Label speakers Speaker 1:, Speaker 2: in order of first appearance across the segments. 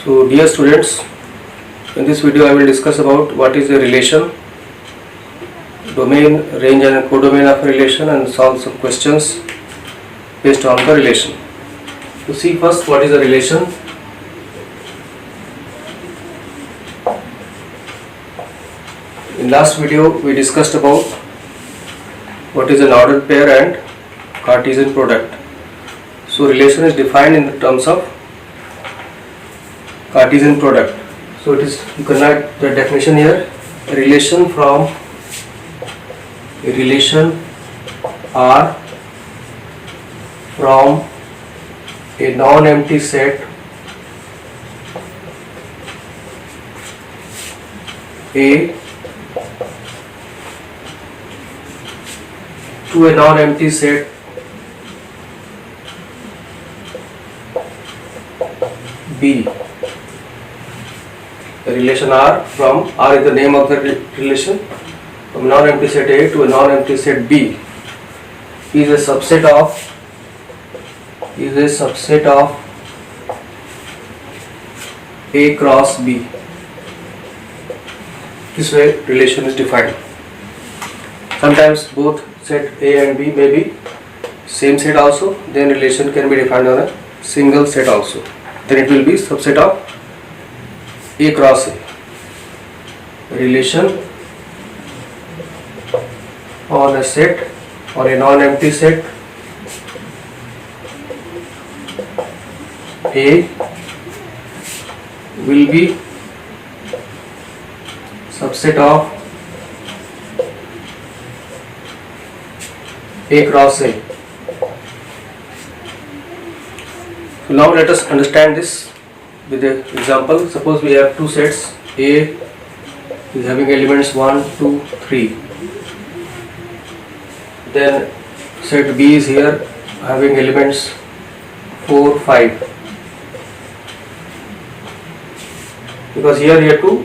Speaker 1: So dear students, in this video I will discuss about what is a relation, domain, range and codomain of a relation, and solve some questions based on the relation. To see first what is a relation. In last video we discussed about what is an ordered pair and Cartesian product. So relation is defined in the terms of Cartesian product. So it is, you can write the definition here: a relation R from a non-empty set A to a non-empty set B. The relation R from R is the name of the relation, from non-empty set A to a non-empty set B is a subset of A cross B. This way relation is defined. Sometimes both set A and B may be same set also, then relation can be defined on a single set also. Then it will be subset of A cross A. Relation on a set or a non-empty set A will be subset of A cross A. So now let us understand this with an example. Suppose we have two sets. A is having elements 1, 2, 3. Then set B is here having elements 4, 5. Because here to,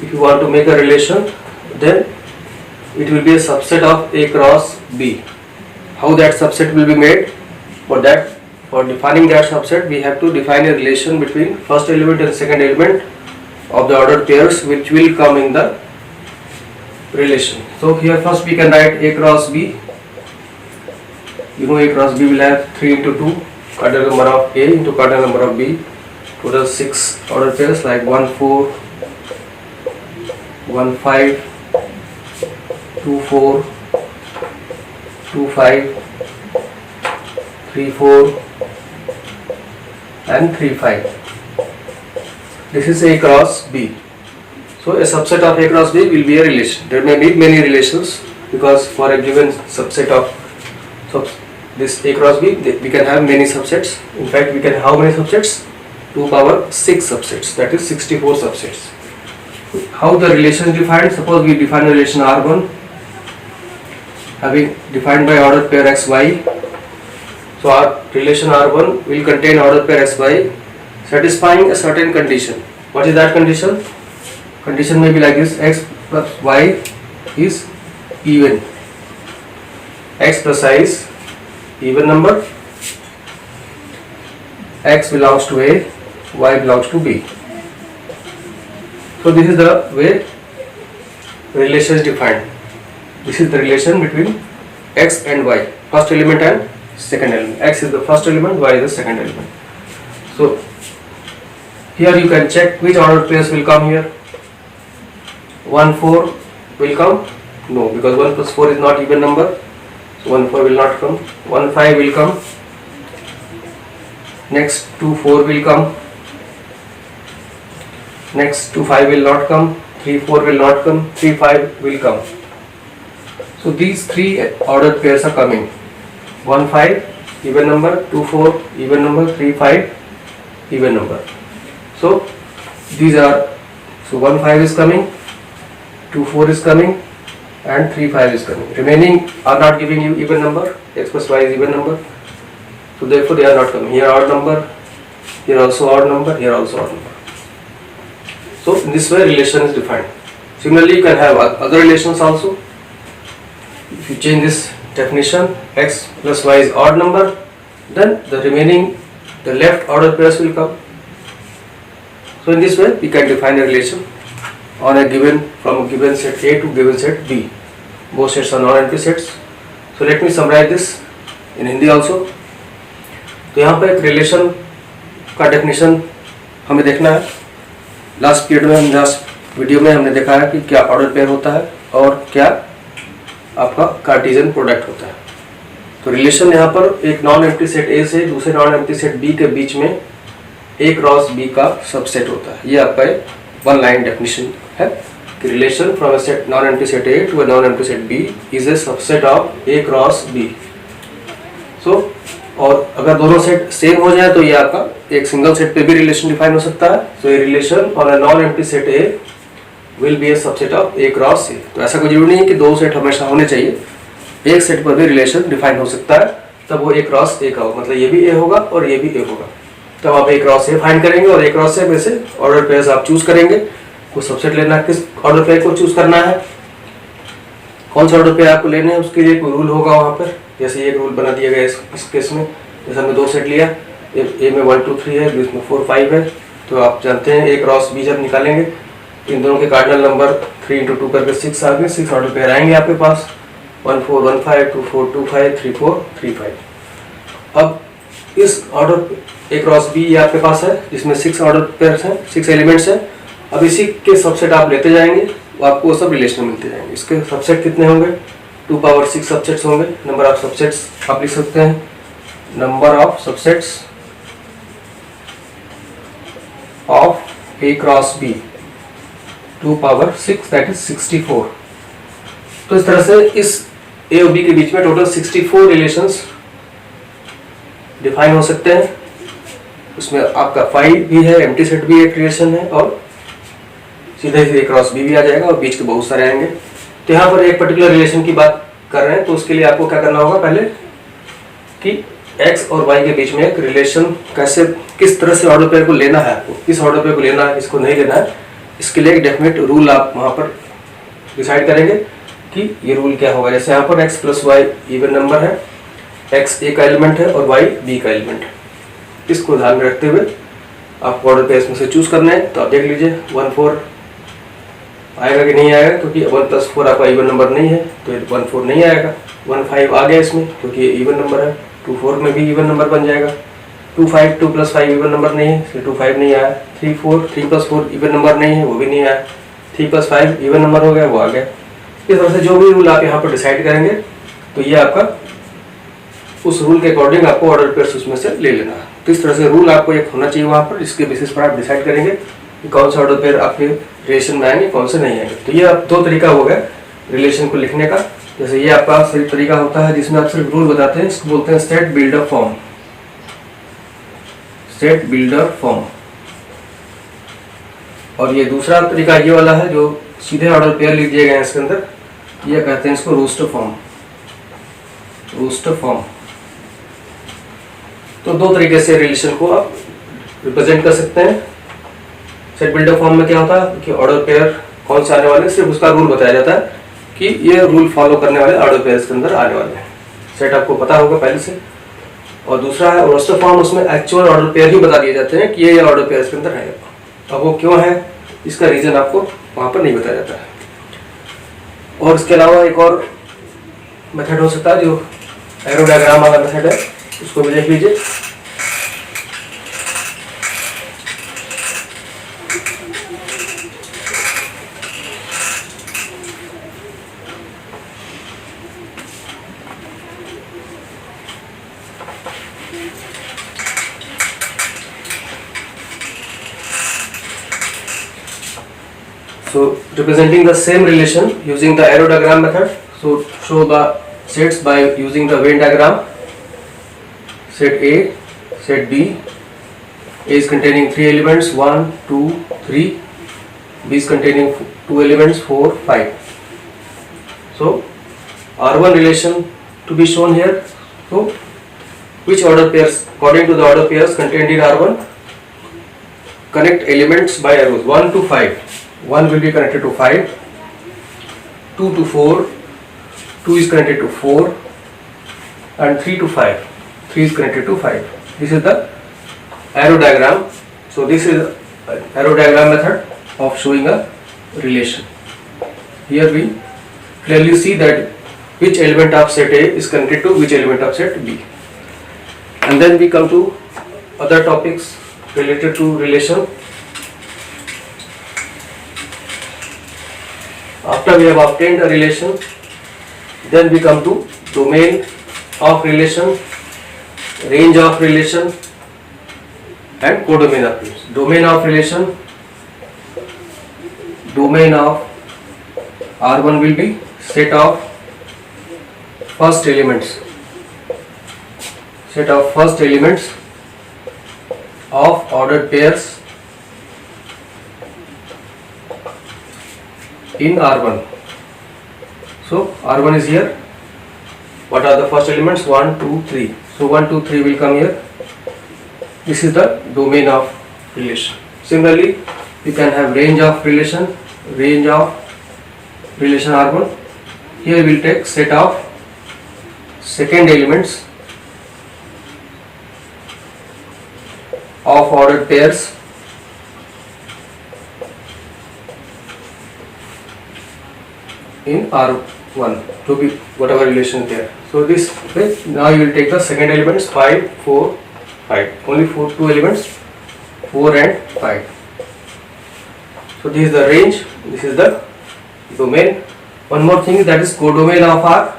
Speaker 1: if you want to make a relation, then it will be a subset of A cross B. How that subset will be made? For defining that subset, we have to define a relation between first element and second element of the ordered pairs which will come in the relation. So here first we can write A cross B. You know A cross B will have 3 into 2 cardinal number of A into cardinal number of B. Total 6 ordered pairs like 1, 4, 1, 5, 2, 4, 2, 5, 3, 4 and 3, 5. This is A cross B. So a subset of A cross B will be a relation. There may be many relations because for a given subset of this A cross B we can have many subsets. In fact we can have how many subsets? 2 power 6 subsets, that is 64 subsets. How the relation is defined? Suppose we define a relation R1 having defined by ordered pair XY. So our relation R1 will contain ordered pair XY satisfying a certain condition. What is that condition? Condition may be like this: X plus Y is even. X plus Y is even number. X belongs to A, Y belongs to B. So this is the way relation is defined. This is the relation between X and Y, first element and second element. X is the first element, Y is the second element. So here you can check which ordered pairs will come here. 1, 4 will come? No, because 1 plus 4 is not even number. So 1, 4 will not come. 1, 5 will come. Next 2, 4 will come. Next 2, 5 will not come. 3, 4 will not come. 3, 5 will come. So these 3 ordered pairs are coming. 1, 5 even number, 2, 4 even number, 3, 5 even number. So these are, so 1, 5 is coming, 2, 4 is coming and 3, 5 is coming. Remaining are not giving you even number. X plus Y is even number. So therefore they are not coming. Here odd number, here also odd number, here also odd number. So in this way relation is defined. Similarly you can have other relations also. If you change this definition, X plus Y is odd number, then the remaining, the left order pairs will come. So in this way we can define a relation on a given from a given set A to given set B. Both sets are non-empty sets. So let me summarize this in Hindi also. तो यहाँ पर एक relation का definition हमें देखना है. Last period में last video में हमने देखा है कि क्या ऑर्डर पेयर होता है और क्या आपका कार्टेशियन प्रोडक्ट होता है. तो रिलेशन यहाँ पर एक नॉन एम्प्टी सेट ए से दूसरे नॉन एम्प्टी सेट बी के बीच में ए क्रॉस बी का सबसेट होता है. ये आपका एक वन लाइन डेफिनेशन है कि relation from a set non empty set A to a non empty set B is a subset of A cross B. So और अगर दोनों सेट सेम हो जाए तो ये आपका एक सिंगल सेट पे भी रिलेशन डिफाइन हो सकता है. सो ये relation on a non empty set A will be A subset of A cross ए. तो ऐसा कोई जरूरी नहीं है कि दो सेट हमेशा होने चाहिए. एक सेट पर भी रिलेशन डिफाइन हो सकता है, तब वो ए क्रॉस ए का होगा, मतलब ये भी ए होगा और ये भी ए होगा. तब आप ए क्रॉस ए फाइंड करेंगे और ए क्रॉस ए में से ऑर्डर पेयर्स आप चूज करेंगे. कोई सबसेट लेना है, किस ऑर्डर पेयर को चूज करना है, कौन सा ऑर्डर पेयर आपको लेने हैं, उसके लिए कोई रूल होगा वहाँ पर. जैसे ये रूल बना दिया गया इस केस में. जैसे हमने दो सेट लिया, ए में 1 2 3 है, बी में 4 5 है. तो आप जानते हैं ए क्रॉस बी जब निकालेंगे इन दोनों के कार्डिनल नंबर 3 × 2 करके 6 आ गए. 6 ऑर्डर पेयर आएंगे आपके पास. 1 4 1 5 2 4 2 5 3 4 3 5. अब इस ऑर्डर ए क्रॉस बी ये आपके पास है जिसमें 6 ऑर्डर पेयर्स हैं, 6 एलिमेंट्स हैं. अब इसी के सबसेट आप लेते जाएंगे, आपको वो सब रिलेशन मिलते जाएंगे. इसके सबसेट कितने होंगे? 2 पावर 6 सबसेट्स होंगे. नंबर ऑफ सबसेट्स आप लिख सकते हैं, number of subsets of A cross B 2 power 6 that is 64. तो इस तरह से इस ए और बी के बीच में टोटल 64 रिलेशंस डिफाइन हो सकते हैं. उसमें आपका 5 भी है, एम्प्टी सेट भी एक रिलेशन है और सीधे सीधे क्रॉस बी भी आ जाएगा और बीच के बहुत सारे आएंगे. तो यहाँ पर एक पर्टिकुलर रिलेशन की बात कर रहे हैं, तो उसके लिए आपको क्या करना होगा पहले कि x और y के बीच में एक रिलेशन कैसे, किस तरह से ऑर्डर पेयर को लेना है, आपको किस ऑर्डर पेयर को लेना है, किसको नहीं लेना है, इसके लिए एक डेफिनेट रूल आप वहाँ पर डिसाइड करेंगे कि ये रूल क्या होगा. जैसे यहाँ पर x + y इवन नंबर है, x ए का एलिमेंट है और y बी का एलिमेंट है. इसको ध्यान में रखते हुए आप ऑर्डर पेयर्स में से चूज करना है. तो आप देख लीजिए 1 4 आएगा कि नहीं आएगा, क्योंकि 1 + 4 आपका इवन नंबर नहीं है तो 1 4 नहीं आएगा. 1 5 आ गया इसमें क्योंकि ये इवन नंबर है. 2 4 में भी इवन नंबर बन जाएगा. 2 5 2 + 5 इवन नंबर नहीं है इसलिए 2 5 नहीं आया. 3 4 3 + 4 इवन नंबर नहीं है, वो भी नहीं आया. 3 + 5 इवन नंबर हो गया, वो आ गया. इस तरह से जो भी रूल आप यहाँ पर डिसाइड करेंगे तो ये आपका उस रूल के अकॉर्डिंग आपको ऑर्डर पेयर्स उसमें से ले लेना है. तो इस तरह से रूल आपको एक होना चाहिए वहाँ पर, जिसके बेसिस पर आप डिसाइड करेंगे कि कौन सा ऑर्डर पेयर आपके रिलेशन में आएंगे, कौन से नहीं आएंगे. तो ये आप दो तरीका हो गया रिलेशन को लिखने का. जैसे ये आपका सही तरीका होता है जिसमें आप सिर्फ रूल बताते हैं, इसको बोलते हैं set builder form. Set builder form. और ये दूसरा तरीका ये वाला है जो सीधे ऑर्डर पेयर लिख दिए गए हैं इसके अंदर, ये कहते हैं इसको रोस्टर फॉर्म. Roster form. तो दो तरीके से रिलेशन को आप रिप्रेजेंट कर सकते हैं. सेट बिल्डर फॉर्म में क्या होता है कि ऑर्डर पेयर कौन से आने वाले, सिर्फ उसका रूल बताया जाता है कि ये रूल फॉलो करने वाले ऑर्डर पेयर्स के अंदर आने वाले हैं. सेट आपको पता होगा पहले से. और दूसरा है रोस्टर फॉर्म, उसमें एक्चुअल ऑर्डर पेयर ही बता दिए जाते हैं कि ये ऑर्डर पेयर्स के अंदर है. अब वो क्यों है इसका रीजन आपको वहाँ पर नहीं बताया जाता है. और इसके अलावा एक और मेथड हो सकता है जो एरो डायग्राम वाला मेथड है, उसको भी देख लीजिए. So representing the same relation using the arrow diagram method. So show the sets by using the Venn diagram. Set A, set B. A is containing 3 elements 1 2 3. B is containing 2 elements 4 5. So R1 relation to be shown here. So which order pairs, according to the order pairs contained in R1, connect elements by arrows 1 to 5. 1 will be connected to 5, 2 to 4, 2 is connected to 4 and 3 to 5, 3 is connected to 5. This is the arrow diagram. So this is arrow diagram method of showing a relation. Here we clearly see that which element of set A is connected to which element of set B. And then we come to other topics related to relation. After we have obtained a relation, then we come to domain of relation, range of relation, and codomain of relation. Domain of relation, domain of R1 will be set of first elements, set of first elements of ordered pairs in R1. So R1 is here. What are the first elements? 1, 2, 3. So 1, 2, 3 will come here. This is the domain of relation. Similarly, you can have range of relation R1. Here we will take set of second elements of ordered pairs in R1 to be whatever relation there. So this way, now you will take the second elements 5, 4, 5. Only two elements, 4 and 5. So this is the range, this is the domain. One more thing, that is codomain of R1.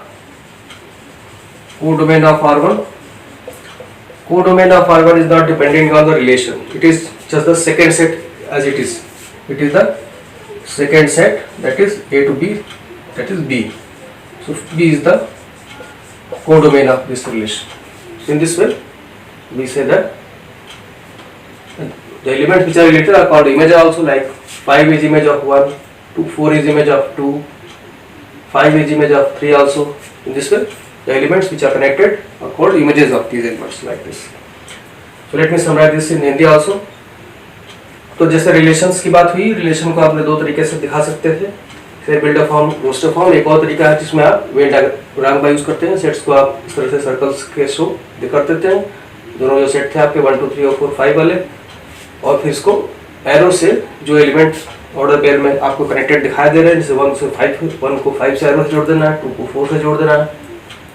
Speaker 1: Codomain of R1 is not depending on the relation. It is just the second set as it is. It is the second set, that is A to B, that is B. So B is the codomain of this relation. In this way, we say that the elements which are related are called image also, like 5 is image of 1, 2, 4 is image of 2, 5 is image of 3 also. In this way, the elements which are connected are called images of these elements, like this. So let me summarize this in Hindi also. तो जैसे relations की बात हुई, relation को आपने दो तरीके से दिखा सकते थे, फिर बिल्डर फॉर्म, रोस्टर फॉर्म। एक और तरीका है जिसमें आप वेन डायग्राम का यूज करते हैं, सेट्स को आप इस तरह से सर्कल्स के शो कर देते हैं, दोनों जो सेट थे आपके 1, 2, 3 और 4, 5 वाले, और फिर इसको एरो से जो एलिमेंट ऑर्डर पेयर में आपको कनेक्टेड दिखाई दे रहे हैं, जैसे 1 से 5, 1 को 5 से एरो से जोड़ देना है, 2 को 4 से जोड़ देना है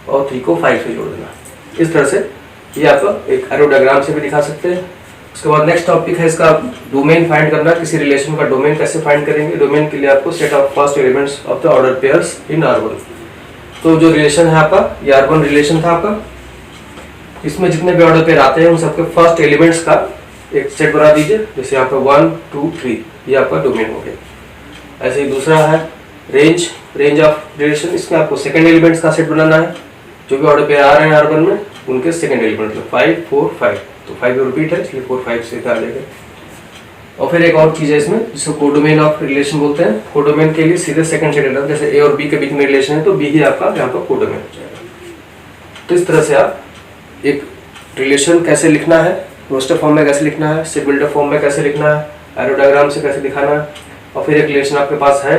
Speaker 1: और 3 को 5 से जोड़ देना है। इस तरह से ये आपका एक एरो डायग्राम से भी दिखा सकते हैं। उसके बाद नेक्स्ट टॉपिक है इसका डोमेन फाइंड करना। किसी रिलेशन का डोमेन कैसे फाइंड करेंगे? डोमेन के लिए आपको set of first elements of the order pairs in R1। तो जो रिलेशन है आपका, ये R1 रिलेशन था आपका, इसमें जितने भी ऑर्डर पेयर आते हैं उन सबके फर्स्ट एलिमेंट्स का एक सेट बना दीजिए, जैसे आपका 1, 2, 3, ये आपका डोमेन हो गया। ऐसे ही दूसरा है रेंज ऑफ रिलेशन, इसमें आपको सेकेंड एलिमेंट्स का सेट बनाना है, जो भी ऑर्डर पेयर आ रहे हैं R1 में उनके सेकेंड एलिमेंट, 5, 4, 5, तो 5 रिपीट है इसलिए 4, 5 से आ जाएगा। और फिर एक और चीज़ है इसमें जिसको कोडोमेन ऑफ रिलेशन बोलते हैं। कोडोमेन के लिए सीधे सेकंड सेट लेना, जैसे ए और बी के बीच में रिलेशन है तो बी ही आपका यहाँ पर कोडोमेन हो जाएगा। तो इस तरह से आप एक रिलेशन कैसे लिखना है, रोस्टर फॉर्म में कैसे लिखना है, सेट बिल्डर फॉर्म में कैसे लिखना है, एरो डायग्राम से कैसे दिखाना है, और फिर एक रिलेशन आपके पास है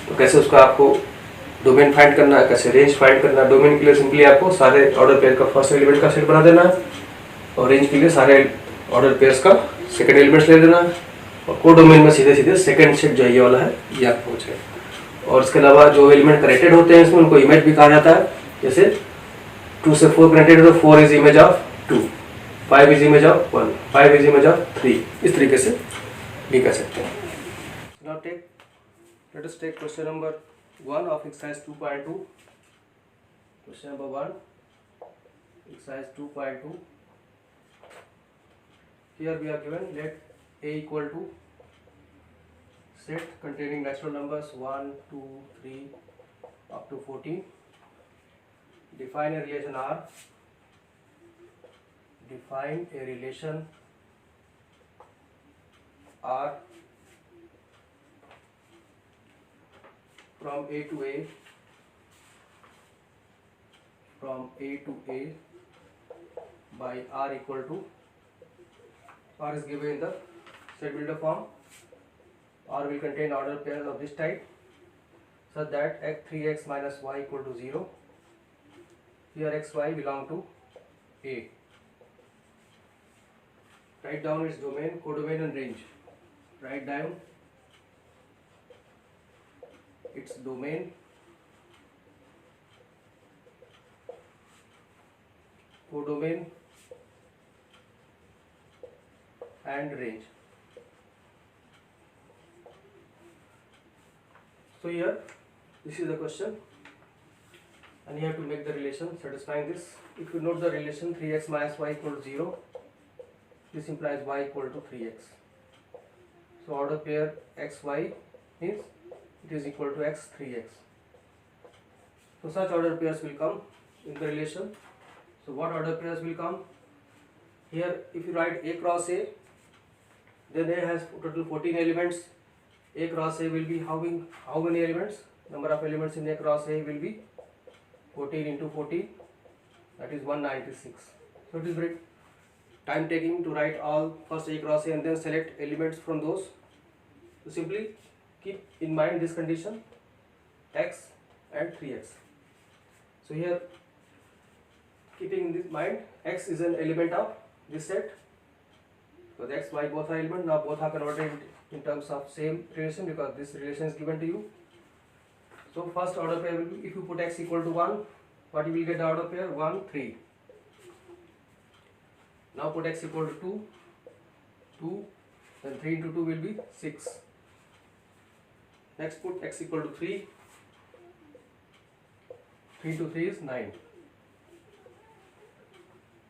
Speaker 1: तो कैसे उसका आपको डोमेन फाइंड करना है, कैसे रेंज फाइंड करना है। डोमेन के लिए सिंपली आपको सारे ऑर्डर पेयर का फर्स्ट एलिमेंट का सेट बना देना है, और रेंज के लिए सारे ऑर्डर पेयर्स का सेकंड एलिमेंट्स ले देना है, और कोडोमेन में सीधे सीधे सेकंड सेट जो ये वाला है ये आपको हो जाएगा। और इसके अलावा जो एलिमेंट कनेक्टेड होते हैं इसमें उनको इमेज भी कहा जाता है, जैसे 2 से 4 कनेक्टेड है तो 4 is image of 2, 5 is image of 1, 5 is image of 3, इस तरीके से भी कह सकते हैं। Now let us take question number 1 of exercise 2.2. Question number 1, exercise 2.2. Here we are given let A equal to set containing natural numbers 1, 2, 3 up to 14. Define a relation R. Define a relation R from A to A, from A to A by R equal to, R is given in the set builder form. R will contain order pairs of this type such that x3x minus y equal to 0. Here x, y belong to A. Write down its domain, codomain and range. write down its domain, codomain and range. So here this is the question and you have to make the relation satisfying this. If you note the relation 3x minus y equal to 0, this implies y equal to 3x. So order pair xy means it is equal to x 3x. So such order pairs will come in the relation. So what order pairs will come? Here if you write A cross A, then A has total 14 elements. A cross A will be how many elements? Number of elements in A cross A will be 14 into 14, that is 196. So it is very time taking to write all first A cross A and then select elements from those. So simply keep in mind this condition, x and 3x. So here keeping in this mind, x is an element of this set. So x, y both are elements. Now both are converted in terms of same relation because this relation is given to you. So first order pair will be, if you put x equal to 1, what you will get the order pair? 1, 3. Now put x equal to 2, 2, then 3 into 2 will be 6. Next put x equal to 3, 3 into 3 is 9.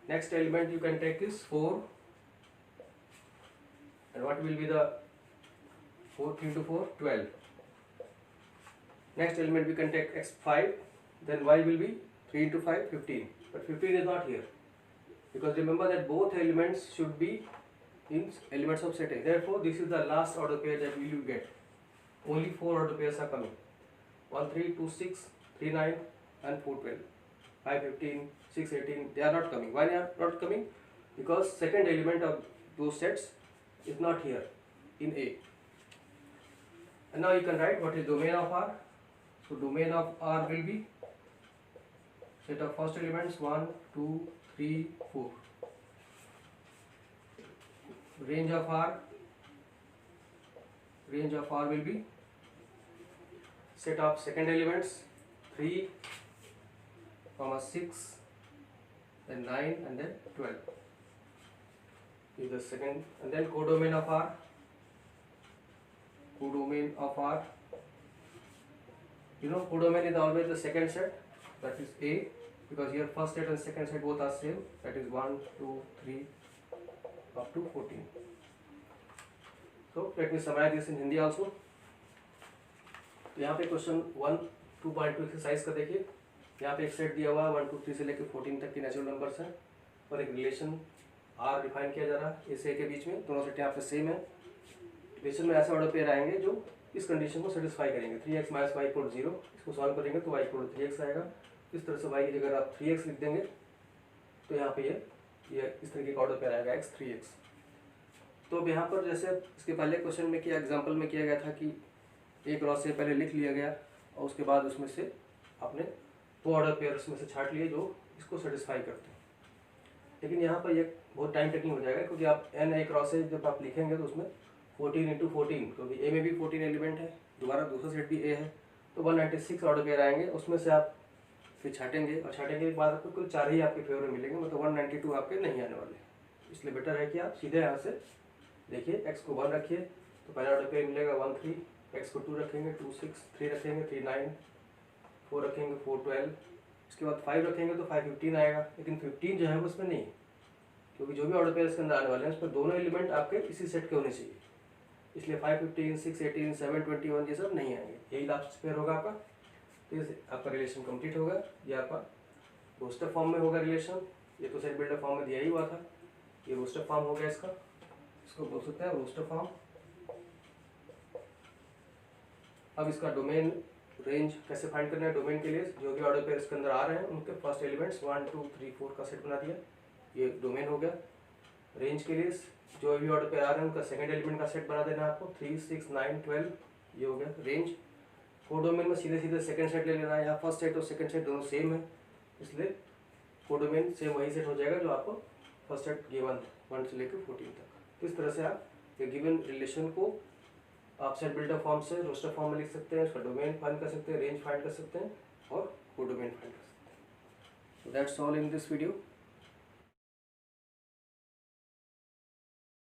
Speaker 1: Next element you can take is 4, and what will be the 4 into 4? 12. Next element we can take x 5, then y will be 3 into 5, 15. But 15 is not here because remember that both elements should be in elements of set A. Therefore this is the last order pair that we will get. Only 4 order pairs are coming. 1 3, 2 6, 3 9 and 4 12. 5 15, 6 18, they are not coming. Why they are not coming? Because second element of those sets is not here in A. And now you can write what is domain of R. So domain of R will be set of first elements 1, 2, 3, 4. Range of R will be set of second elements 3, 6, then 9 and then 12. Is the second, and then codomain of R. Codomain of R. You know codomain is always the second set, that is A, because here first set and second set both are same, that is 1, 2, 3 up to 14. So let me summarize this in Hindi also. यहाँ पे question 1 2.2 exercise का देखिए, यहाँ पे एक set दिया हुआ 1 2 3 से लेकर 14 तक की नेचुरल नंबर्स हैं और एक रिलेशन R डिफाइन किया जा रहा है इस A के बीच में, दोनों सेट यहाँ पे सेम है। रिलेशन में ऐसे ऑर्डर पेयर आएंगे जो इस कंडीशन को सेटिस्फाई करेंगे। 3x माइनस वाई इक्वल 0, इसको सॉल्व करेंगे तो y इक्वल 3x आएगा। इस तरह से y की जगह आप 3x लिख देंगे तो यहाँ पे ये इस तरीके का ऑर्डर पेयर आएगा x 3x। तो अब यहाँ पर जैसे इसके पहले क्वेश्चन में किया, एग्जाम्पल में किया गया था कि एक क्रॉस से पहले लिख लिया गया और उसके बाद उसमें से आपने दो ऑर्डर पेयर्स में से छांट लिए जो इसको सेटिस्फाई करते हैं। लेकिन यहाँ पर ये बहुत टाइम टेकिंग हो जाएगा क्योंकि आप n ए क्रॉस से जब आप लिखेंगे तो उसमें 14 इंटू 14, क्योंकि ए में भी 14 एलिमेंट है, दोबारा दूसरा सेट भी ए है, तो 196 ऑर्डर पेयर आएंगे। उसमें से आप फिर छाटेंगे और छाटेंगे के बाद आपको कुल 4 ही आपके फेवर में मिलेंगे, मतलब 192 आपके नहीं आने वाले। इसलिए बेटर है कि आप सीधे यहाँ से देखिए, x को 1 रखिए तो पहला ऑर्डर पेयर मिलेगा 1 3, x को 2 रखेंगे 2 6, 3 रखेंगे 3 9, 4 रखेंगे 4 12, इसके बाद 5 रखेंगे तो 5 15 आएगा। लेकिन 15 जो है वो इसमें नहीं, क्योंकि जो भी ऑर्डर पेयर इसके अंदर आने वाले हैं उसमें दोनों एलिमेंट आपके इसी सेट के होने चाहिए, इसलिए 5 15 6 18 7 21 ये सब नहीं आएंगे, यही लास्ट पेयर होगा आपका। तो आपका रिलेशन कंप्लीट होगा। ये आपका रोस्टर फॉर्म में होगा रिलेशन, ये तो सेट बिल्डर फॉर्म में दिया ही हुआ था, ये रोस्टर फॉर्म हो गया इसका, इसको बोल सकते हैं रोस्टर फॉर्म। अब इसका डोमेन रेंज कैसे फाइंड करना है? डोमेन के लिए जो भी ऑर्डर पेयर इसके अंदर आ रहे हैं उनके फर्स्ट एलिमेंट्स 1 2 3 4 का सेट बना दिया, ये डोमेन हो गया। रेंज के लिए जो भी ऑर्डर पेयर आ रहे हैं उनका सेकंड एलिमेंट का सेट बना देना है आपको, 3 6 9 12, ये हो गया रेंज। कोडोमेन में सीधे सीधे सेकंड सेट ले लेना है, यहाँ फर्स्ट सेट और सेकंड सेट दोनों सेम है, इसलिए कोडोमेन सेम वही सेट हो जाएगा जो आपको फर्स्ट सेट गिवन 1 से लेकर 14 तक। तो इस तरह से आप ये गिवन रिलेशन को आप सेट बिल्डर फॉर्म से रोस्टर फॉर्म में लिख सकते हैं, उसका डोमेन फाइंड कर सकते हैं, रेंज फाइंड कर सकते हैं और कोडोमेन फाइंड कर सकते हैं। So that's all in this video.